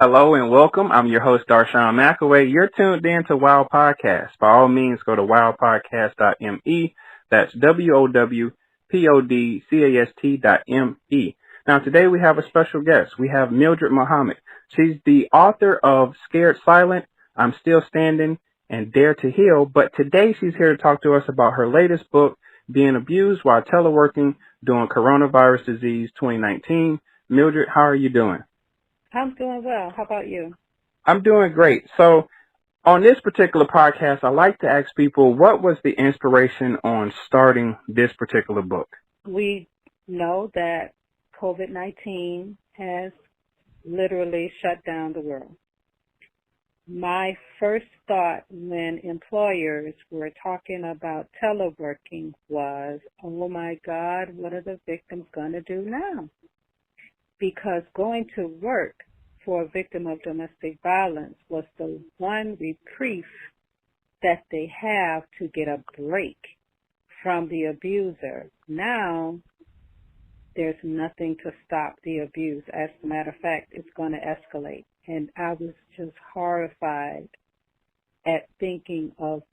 Hello and welcome. I'm your host, Darshaun McAway. You're tuned in to Wowpodcast. By all means, go to wowpodcast.me. That's WOWPODCAST.me. Now, today we have a special guest. We have Mildred Muhammad. She's the author of Scared Silent, I'm Still Standing, and Dare to Heal. But today she's here to talk to us about her latest book, Being Abused While Teleworking During Coronavirus Disease 2019. Mildred, how are you doing? I'm doing well. How about you? I'm doing great. So on this particular podcast, I like to ask people, what was the inspiration on starting this particular book? We know that COVID-19 has literally shut down the world. My first thought when employers were talking about teleworking was, oh my God, what are the victims going to do now? Because going to work for a victim of domestic violence was the one reprieve that they have to get a break from the abuser. Now, there's nothing to stop the abuse. As a matter of fact, it's going to escalate. And I was just horrified at thinking of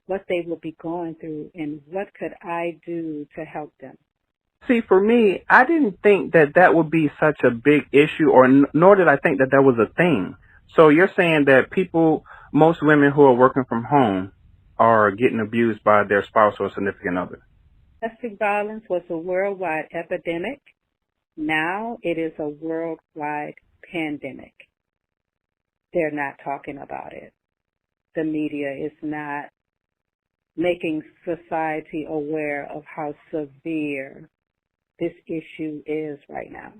what they would be going through and what could I do to help them. See, for me, I didn't think that would be such a big issue, or nor did I think that was a thing. So you're saying that most women who are working from home are getting abused by their spouse or significant other. Domestic violence was a worldwide epidemic. Now it is a worldwide pandemic. They're not talking about it. The media is not making society aware of how severe this issue is right now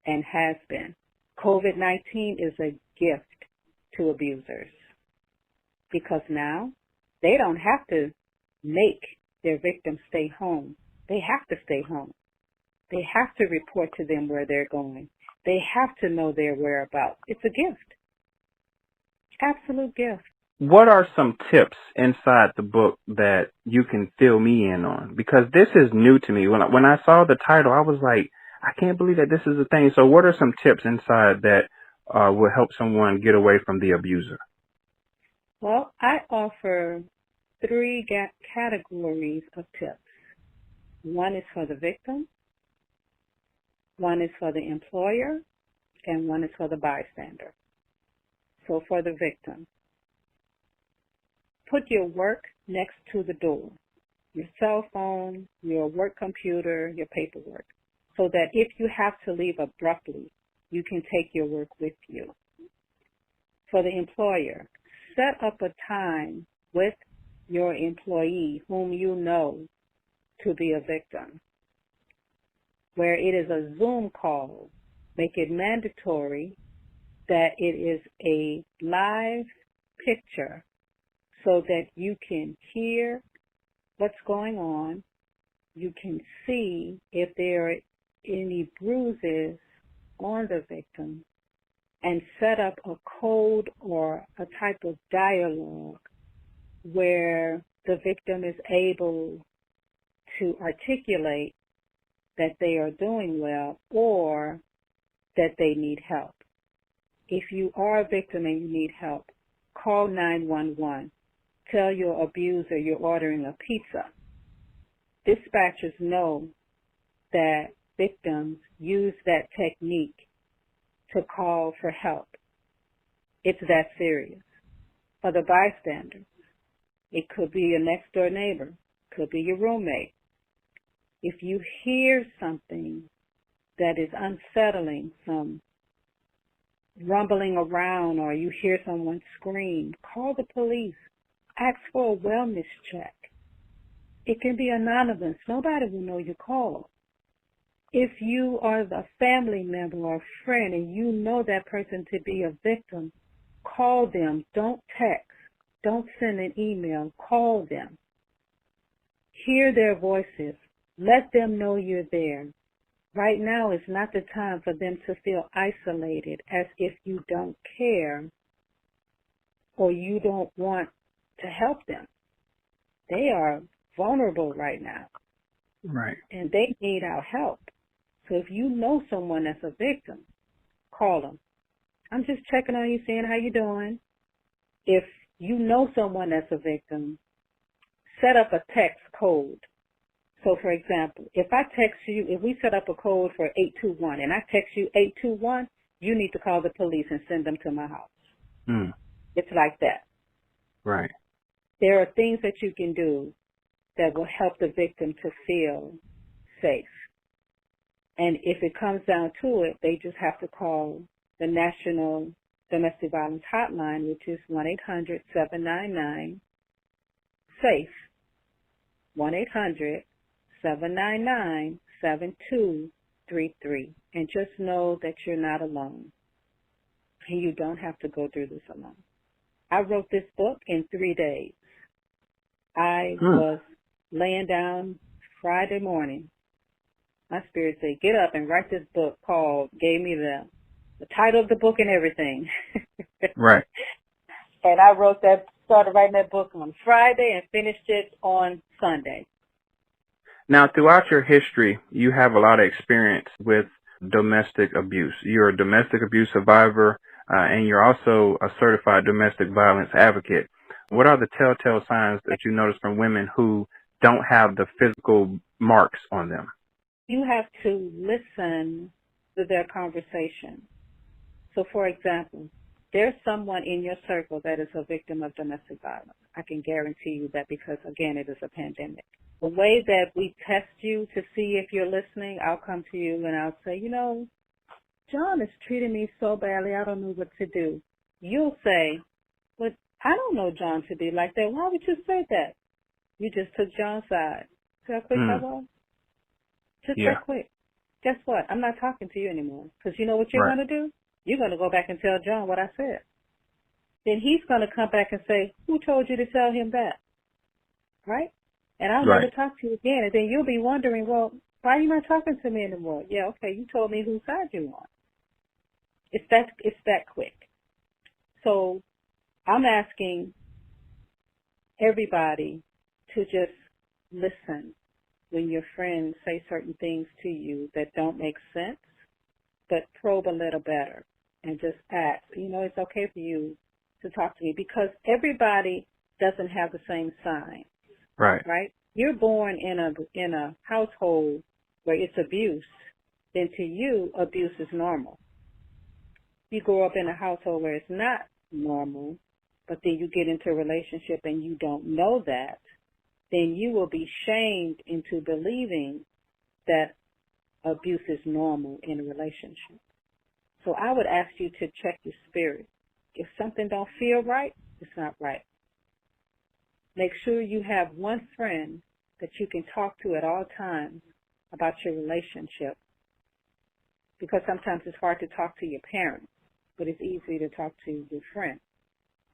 and has been. COVID-19 is a gift to abusers because now they don't have to make their victims stay home. They have to stay home. They have to report to them where they're going. They have to know their whereabouts. It's a gift. Absolute gift. What are some tips inside the book that you can fill me in on? Because this is new to me. When I saw the title, I was like, I can't believe that this is a thing. So what are some tips inside that will help someone get away from the abuser? Well, I offer 3 categories of tips. One is for the victim, one is for the employer, and one is for the bystander. So for the victim, put your work next to the door, your cell phone, your work computer, your paperwork, so that if you have to leave abruptly, you can take your work with you. For the employer, set up a time with your employee whom you know to be a victim, where it is a Zoom call. Make it mandatory that it is a live picture so that you can hear what's going on, you can see if there are any bruises on the victim, and set up a code or a type of dialogue where the victim is able to articulate that they are doing well or that they need help. If you are a victim and you need help, call 911. Tell your abuser you're ordering a pizza. Dispatchers know that victims use that technique to call for help. It's that serious. For the bystanders, it could be your next door neighbor, could be your roommate. If you hear something that is unsettling, some rumbling around, or you hear someone scream, call the police. Ask for a wellness check. It can be anonymous. Nobody will know you called. If you are a family member or a friend and you know that person to be a victim, call them. Don't text. Don't send an email. Call them. Hear their voices. Let them know you're there. Right now is not the time for them to feel isolated as if you don't care or you don't want to help them. They are vulnerable right now. Right. And they need our help. So if you know someone that's a victim, call them. I'm just checking on you, seeing how you're doing. If you know someone that's a victim, set up a text code. So, for example, if we set up a code for 821 and I text you 821, you need to call the police and send them to my house. Mm. It's like that. Right. There are things that you can do that will help the victim to feel safe. And if it comes down to it, they just have to call the National Domestic Violence Hotline, which is 1-800-799-SAFE, 1-800-799-7233. And just know that you're not alone. And you don't have to go through this alone. I wrote this book in 3 days. I was laying down Friday morning. My spirit said, get up and write this book gave me the title of the book and everything. Right. And I started writing that book on Friday and finished it on Sunday. Now, throughout your history, you have a lot of experience with domestic abuse. You're a domestic abuse survivor, and you're also a certified domestic violence advocate. What are the telltale signs that you notice from women who don't have the physical marks on them? You have to listen to their conversation. So, for example, there's someone in your circle that is a victim of domestic violence. I can guarantee you that because, again, it is a pandemic. The way that we test you to see if you're listening, I'll come to you and I'll say, John is treating me so badly, I don't know what to do. You'll say, but I don't know John to be like that. Why would you say that? You just took John's side. See how quick that was? Just that quick. Guess what? I'm not talking to you anymore. Because you know what you're going to do? You're going to go back and tell John what I said. Then he's going to come back and say, who told you to tell him that? Right? And I'll never talk to you again. And then you'll be wondering, well, why are you not talking to me anymore? Yeah, okay, you told me whose side you're on. It's that quick. So I'm asking everybody to just listen when your friends say certain things to you that don't make sense, but probe a little better and just ask, it's okay for you to talk to me because everybody doesn't have the same sign. Right? You're born in a household where it's abuse, then to you, abuse is normal. You grow up in a household where it's not normal, but then you get into a relationship and you don't know that, then you will be shamed into believing that abuse is normal in a relationship. So I would ask you to check your spirit. If something don't feel right, it's not right. Make sure you have one friend that you can talk to at all times about your relationship. Because sometimes it's hard to talk to your parents, but it's easy to talk to your friend,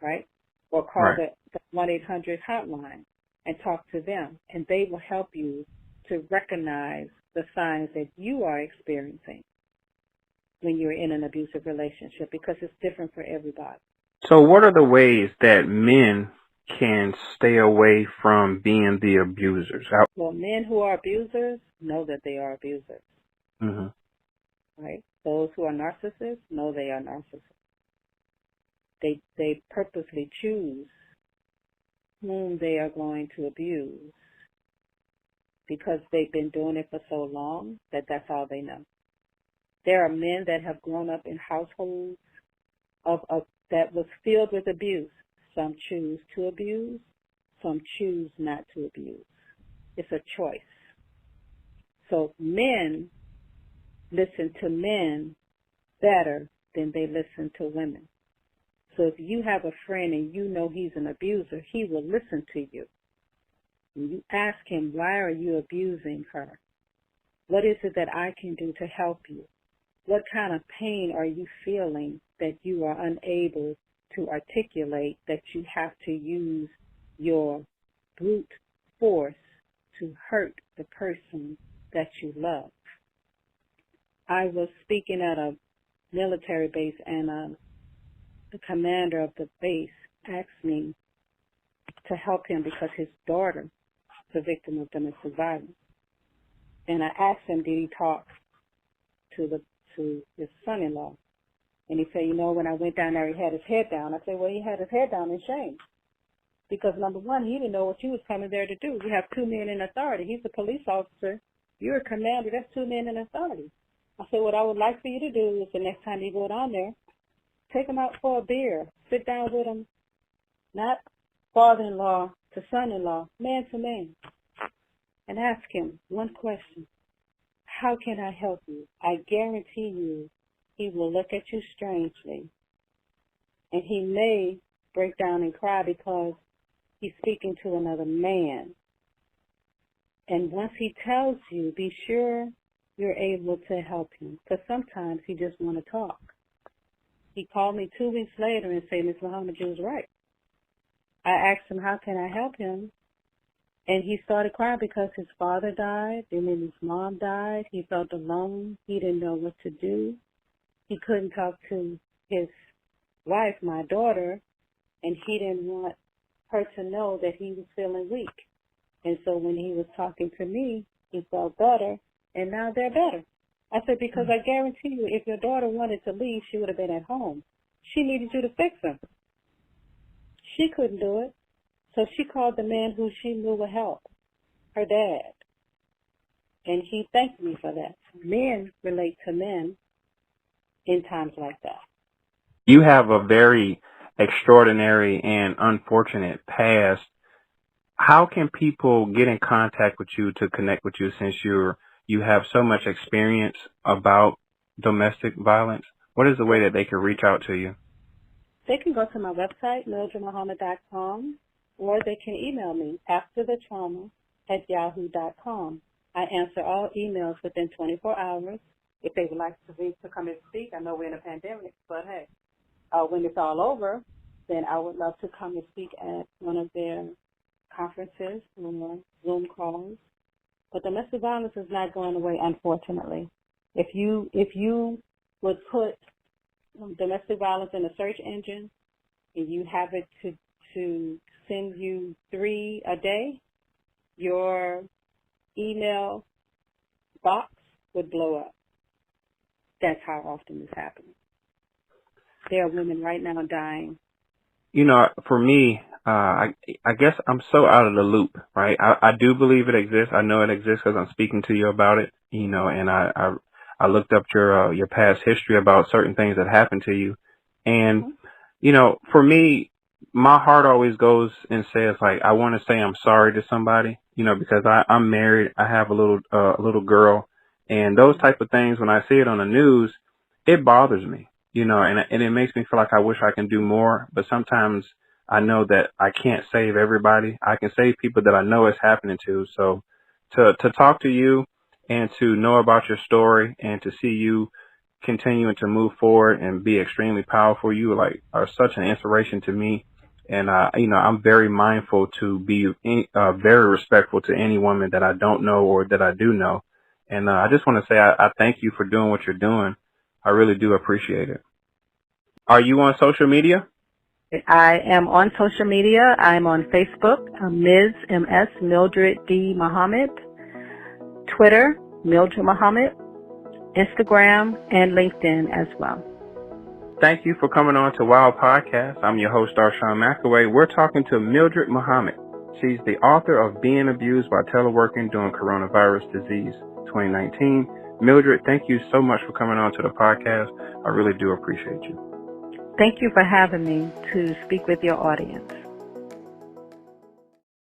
right? Or call the 1-800 hotline and talk to them, and they will help you to recognize the signs that you are experiencing when you're in an abusive relationship because it's different for everybody. So what are the ways that men can stay away from being the abusers? Well, men who are abusers know that they are abusers. Mm-hmm. Right? Those who are narcissists know they are narcissists. They purposely choose whom they are going to abuse because they've been doing it for so long that that's all they know. There are men that have grown up in households that was filled with abuse. Some choose to abuse, some choose not to abuse. It's a choice. So men listen to men better than they listen to women. So if you have a friend and you know he's an abuser, he will listen to you. And you ask him, why are you abusing her? What is it that I can do to help you? What kind of pain are you feeling that you are unable to articulate, that you have to use your brute force to hurt the person that you love? I was speaking at a military base and the commander of the base asked me to help him because his daughter is a victim of domestic violence. And I asked him, did he talk to his son-in-law? And he said, you know, when I went down there, he had his head down. I said, well, he had his head down in shame. Because, number one, he didn't know what you was coming there to do. You have two men in authority. He's a police officer. You're a commander. That's two men in authority. I said, what I would like for you to do is the next time you go down there, take him out for a beer. Sit down with him, not father-in-law to son-in-law, man to man, and ask him one question. How can I help you? I guarantee you he will look at you strangely, and he may break down and cry because he's speaking to another man. And once he tells you, be sure you're able to help him, because sometimes he just want to talk. He called me 2 weeks later and said, Ms. Muhammad, you was right. I asked him, how can I help him? And he started crying because his father died, and then his mom died. He felt alone. He didn't know what to do. He couldn't talk to his wife, my daughter, and he didn't want her to know that he was feeling weak. And so when he was talking to me, he felt better, and now they're better. I said, because I guarantee you, if your daughter wanted to leave, she would have been at home. She needed you to fix her. She couldn't do it. So she called the man who she knew would help, her dad. And he thanked me for that. Men relate to men in times like that. You have a very extraordinary and unfortunate past. How can people get in contact with you to connect with you since you have so much experience about domestic violence? What is the way that they can reach out to you? They can go to my website, mildredmuhammad.com, or they can email me, afterthetrauma@yahoo.com. I answer all emails within 24 hours. If they would like to come and speak, I know we're in a pandemic, but hey, when it's all over, then I would love to come and speak at one of their conferences or Zoom calls. But domestic violence is not going away, unfortunately. If you would put domestic violence in a search engine and you have it to send you 3 a day, your email box would blow up. That's how often this happens. There are women right now dying. You know, for me, I guess I'm so out of the loop, right? I do believe it exists. I know it exists because I'm speaking to you about it, you know, and I looked up your past history about certain things that happened to you. And, you know, for me, my heart always goes and says, like, I want to say I'm sorry to somebody, you know, because I'm married. I have a little girl, and those type of things, when I see it on the news, it bothers me, you know, and it makes me feel like I wish I can do more. But sometimes I know that I can't save everybody. I can save people that I know it's happening to. So to talk to you and to know about your story and to see you continuing to move forward and be extremely powerful, you are such an inspiration to me. And, you know, I'm very mindful to be very respectful to any woman that I don't know or that I do know. And I just want to say I thank you for doing what you're doing. I really do appreciate it. Are you on social media? I am on social media. I'm on Facebook, Ms. MS Mildred D. Muhammad, Twitter, Mildred Muhammad, Instagram, and LinkedIn as well. Thank you for coming on to Wowpodcast. I'm your host, Darshaun McAway. We're talking to Mildred Muhammad. She's the author of Being Abused by Teleworking During Coronavirus Disease 2019. Mildred, thank you so much for coming on to the podcast. I really do appreciate you. Thank you for having me to speak with your audience.